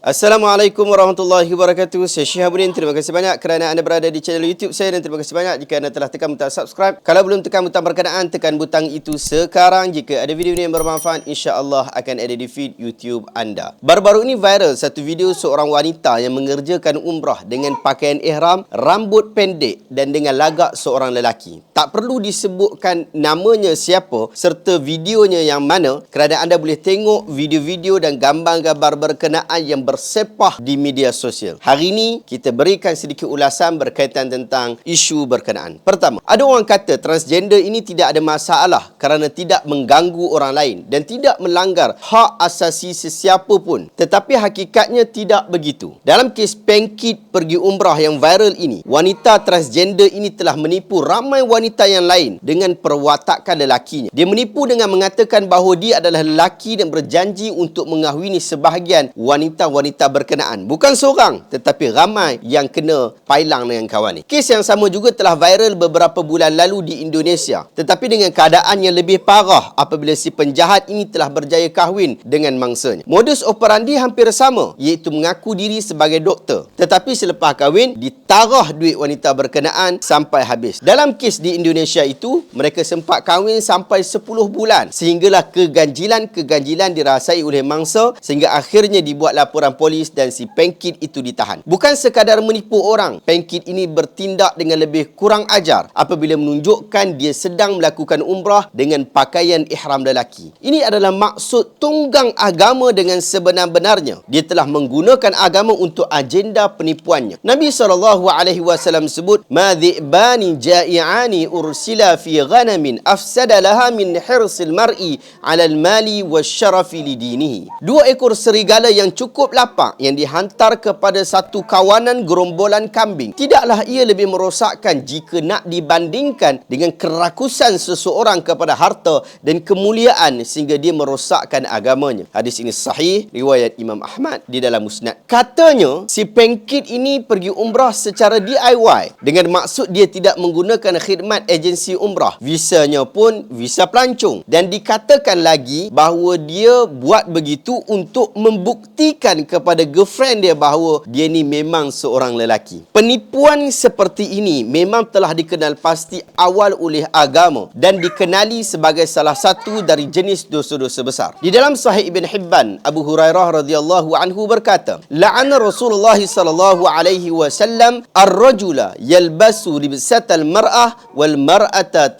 Assalamualaikum warahmatullahi wabarakatuh. Saya Syihabuddin. Terima kasih banyak kerana anda berada di channel YouTube saya dan terima kasih banyak jika anda telah tekan butang subscribe. Kalau belum tekan butang berkenaan, tekan butang itu sekarang. Jika ada video yang bermanfaat, insya-Allah akan ada di feed YouTube anda. Baru-baru ini viral satu video seorang wanita yang mengerjakan umrah dengan pakaian ihram, rambut pendek dan dengan lagak seorang lelaki. Tak perlu disebutkan namanya siapa serta videonya yang mana kerana anda boleh tengok video-video dan gambar-gambar berkenaan yang bersepah di media sosial. Hari ini kita berikan sedikit ulasan berkaitan tentang isu berkenaan. Pertama, ada orang kata transgender ini tidak ada masalah kerana tidak mengganggu orang lain dan tidak melanggar hak asasi sesiapa pun. Tetapi hakikatnya tidak begitu. Dalam kes Pengkit pergi umrah yang viral ini, wanita transgender ini telah menipu ramai wanita yang lain dengan perwatakan lelakinya. Dia menipu dengan mengatakan bahawa dia adalah lelaki dan berjanji untuk mengahwini sebahagian wanita berkenaan. Bukan seorang, tetapi ramai yang kena pailang dengan kawan ni. Kes yang sama juga telah viral beberapa bulan lalu di Indonesia. Tetapi dengan keadaan yang lebih parah apabila si penjahat ini telah berjaya kahwin dengan mangsanya. Modus operandi hampir sama, iaitu mengaku diri sebagai doktor. Tetapi selepas kahwin, ditarah duit wanita berkenaan sampai habis. Dalam kes di Indonesia itu, mereka sempat kahwin sampai 10 bulan. Sehinggalah keganjilan dirasai oleh mangsa sehingga akhirnya dibuat laporan polis dan si Pengkit itu ditahan. Bukan sekadar menipu orang, Pengkit ini bertindak dengan lebih kurang ajar apabila menunjukkan dia sedang melakukan umrah dengan pakaian ihram lelaki. Ini adalah maksud tunggang agama dengan sebenar-benarnya. Dia telah menggunakan agama untuk agenda penipuannya. Nabi SAW sebut, "Ma dhi'bani ja'i'ani ursila fi ghanamin afsada laha min hirsil mar'i 'alal mali wasyarafi lidinihi." Dua ekor serigala yang cukup lapak yang dihantar kepada satu kawanan gerombolan kambing, tidaklah ia lebih merosakkan jika nak dibandingkan dengan kerakusan seseorang kepada harta dan kemuliaan sehingga dia merosakkan agamanya. Hadis ini sahih riwayat Imam Ahmad di dalam Musnad. Katanya si Pengkit ini pergi umrah secara DIY dengan maksud dia tidak menggunakan khidmat agensi umrah. Visanya pun visa pelancong dan dikatakan lagi bahawa dia buat begitu untuk membuktikan kepada girlfriend dia bahawa dia ni memang seorang lelaki. Penipuan seperti ini memang telah dikenal pasti awal oleh agama dan dikenali sebagai salah satu dari jenis dosa-dosa besar. Di dalam Sahih Ibn Hibban, Abu Hurairah radhiyallahu anhu berkata, "La'ana Rasulullah sallallahu alaihi wasallam ar-rajula yalbasu libsatal mar'ah wal mar'ata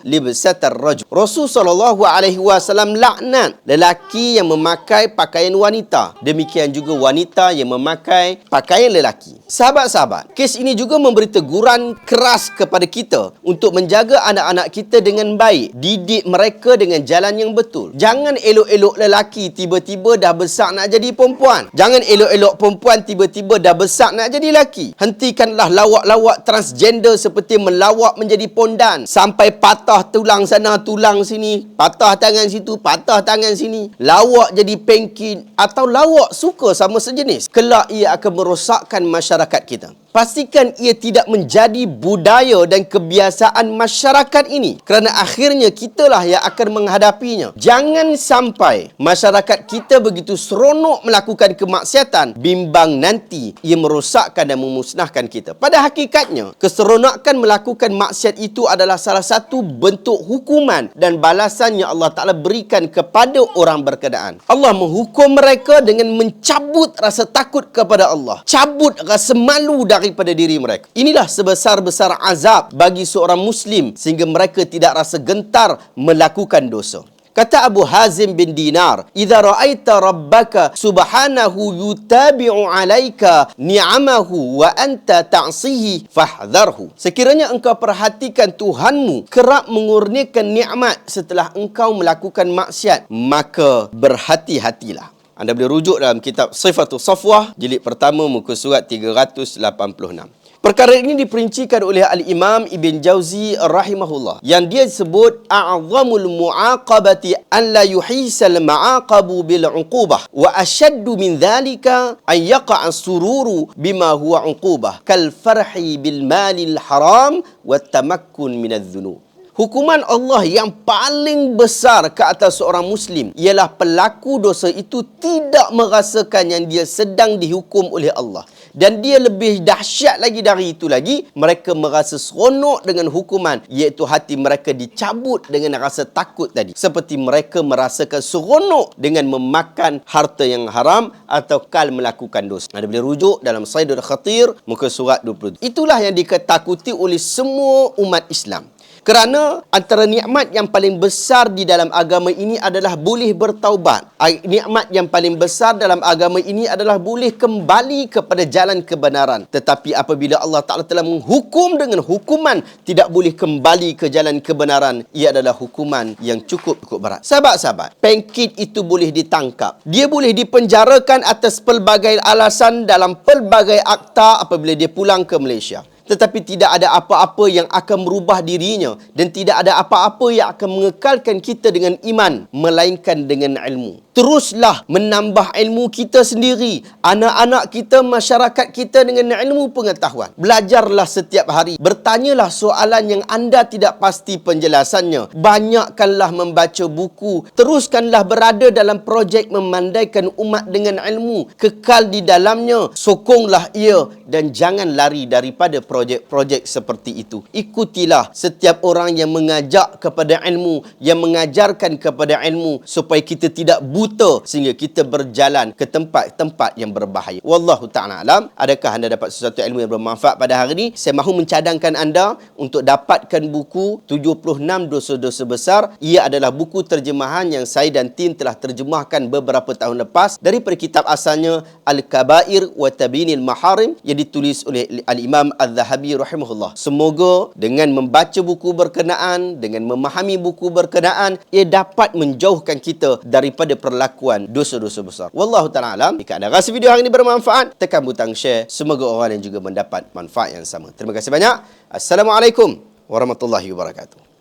libsatar rajul." Rasul SAW laknat lelaki yang memakai pakaian wanita. Demikian juga wanita yang memakai pakaian lelaki. Sahabat-sahabat, kes ini juga memberi teguran keras kepada kita untuk menjaga anak-anak kita dengan baik. Didik mereka dengan jalan yang betul. Jangan elok-elok lelaki tiba-tiba dah besar nak jadi perempuan. Jangan elok-elok perempuan tiba-tiba dah besar nak jadi lelaki. Hentikanlah lawak-lawak transgender seperti melawak menjadi pondan sampai patah tulang sana, tulang sini, patah tangan situ, patah tangan sini, lawak jadi Pengkit atau lawak suka sama sejenis. Kelak ia akan merosakkan masyarakat kita. Pastikan ia tidak menjadi budaya dan kebiasaan masyarakat ini kerana akhirnya kitalah yang akan menghadapinya. Jangan sampai masyarakat kita begitu seronok melakukan kemaksiatan, bimbang nanti ia merosakkan dan memusnahkan kita. Pada hakikatnya, keseronokan melakukan maksiat itu adalah salah satu bentuk hukuman dan balasan yang Allah Ta'ala berikan kepada orang berkenaan. Allah menghukum mereka dengan mencabut rasa takut kepada Allah, cabut rasa malu daripada diri mereka. Inilah sebesar-besar azab bagi seorang Muslim sehingga mereka tidak rasa gentar melakukan dosa. Kata Abu Hazim bin Dinar, "Idza ra'aita rabbaka subhanahu yutabi'u 'alaika ni'amahu wa anta ta'sihi fahdharhu." Sekiranya engkau perhatikan Tuhanmu kerap mengurniakan nikmat setelah engkau melakukan maksiat, maka berhati-hatilah. Anda boleh rujuk dalam kitab Sifatul Safwah, jilid pertama, muka surat 386. Perkara ini diperincikan oleh Al-Imam Ibn Jauzi rahimahullah yang dia sebut a'zamul mu'aqabati an la yuhisal ma'aqabu bil 'uqubah wa ashaddu min dhalika an yaqa'a sururu bima huwa 'uqubah kal farhi bil malil haram wa tamakkun min adh-dhunub. Hukuman Allah yang paling besar ke atas seorang Muslim ialah pelaku dosa itu tidak merasakan yang dia sedang dihukum oleh Allah. Dan dia lebih dahsyat lagi dari itu lagi, mereka merasa seronok dengan hukuman, iaitu hati mereka dicabut dengan rasa takut tadi. Seperti mereka merasakan seronok dengan memakan harta yang haram atau kal melakukan dosa. Anda boleh rujuk dalam Saidul Khatir, muka surat 20. Itulah yang diketakuti oleh semua umat Islam. Kerana antara nikmat yang paling besar di dalam agama ini adalah boleh bertaubat. Nikmat yang paling besar dalam agama ini adalah boleh kembali kepada jalan kebenaran. Tetapi apabila Allah Ta'ala telah menghukum dengan hukuman tidak boleh kembali ke jalan kebenaran, ia adalah hukuman yang cukup berat. Sahabat-sahabat, pengkit itu boleh ditangkap. Dia boleh dipenjarakan atas pelbagai alasan dalam pelbagai akta apabila dia pulang ke Malaysia. Tetapi tidak ada apa-apa yang akan merubah dirinya dan tidak ada apa-apa yang akan mengekalkan kita dengan iman melainkan dengan ilmu. Teruslah menambah ilmu kita sendiri, anak-anak kita, masyarakat kita dengan ilmu pengetahuan. Belajarlah setiap hari. Bertanyalah soalan yang anda tidak pasti penjelasannya. Banyakkanlah membaca buku. Teruskanlah berada dalam projek memandaikan umat dengan ilmu. Kekal di dalamnya. Sokonglah ia dan jangan lari daripada projek-projek seperti itu. Ikutilah setiap orang yang mengajak kepada ilmu, yang mengajarkan kepada ilmu supaya kita tidak buta sehingga kita berjalan ke tempat-tempat yang berbahaya. Wallahu ta'ala alam. Adakah anda dapat sesuatu ilmu yang bermanfaat pada hari ini? Saya mahu mencadangkan anda untuk dapatkan buku 76 Dosa-Dosa Besar. Ia adalah buku terjemahan yang saya dan tim telah terjemahkan beberapa tahun lepas daripada kitab asalnya Al-Kabair wa Tabinil Maharim yang ditulis oleh Al-Imam Al-Zahabi rahimahullah. Semoga dengan membaca buku berkenaan, dengan memahami buku berkenaan, ia dapat menjauhkan kita daripada perlakuan dosa-dosa besar. Wallahu ta'ala alam. Jika anda rasa video hari ini bermanfaat, tekan butang share. Semoga orang lain juga mendapat manfaat yang sama. Terima kasih banyak. Assalamualaikum warahmatullahi wabarakatuh.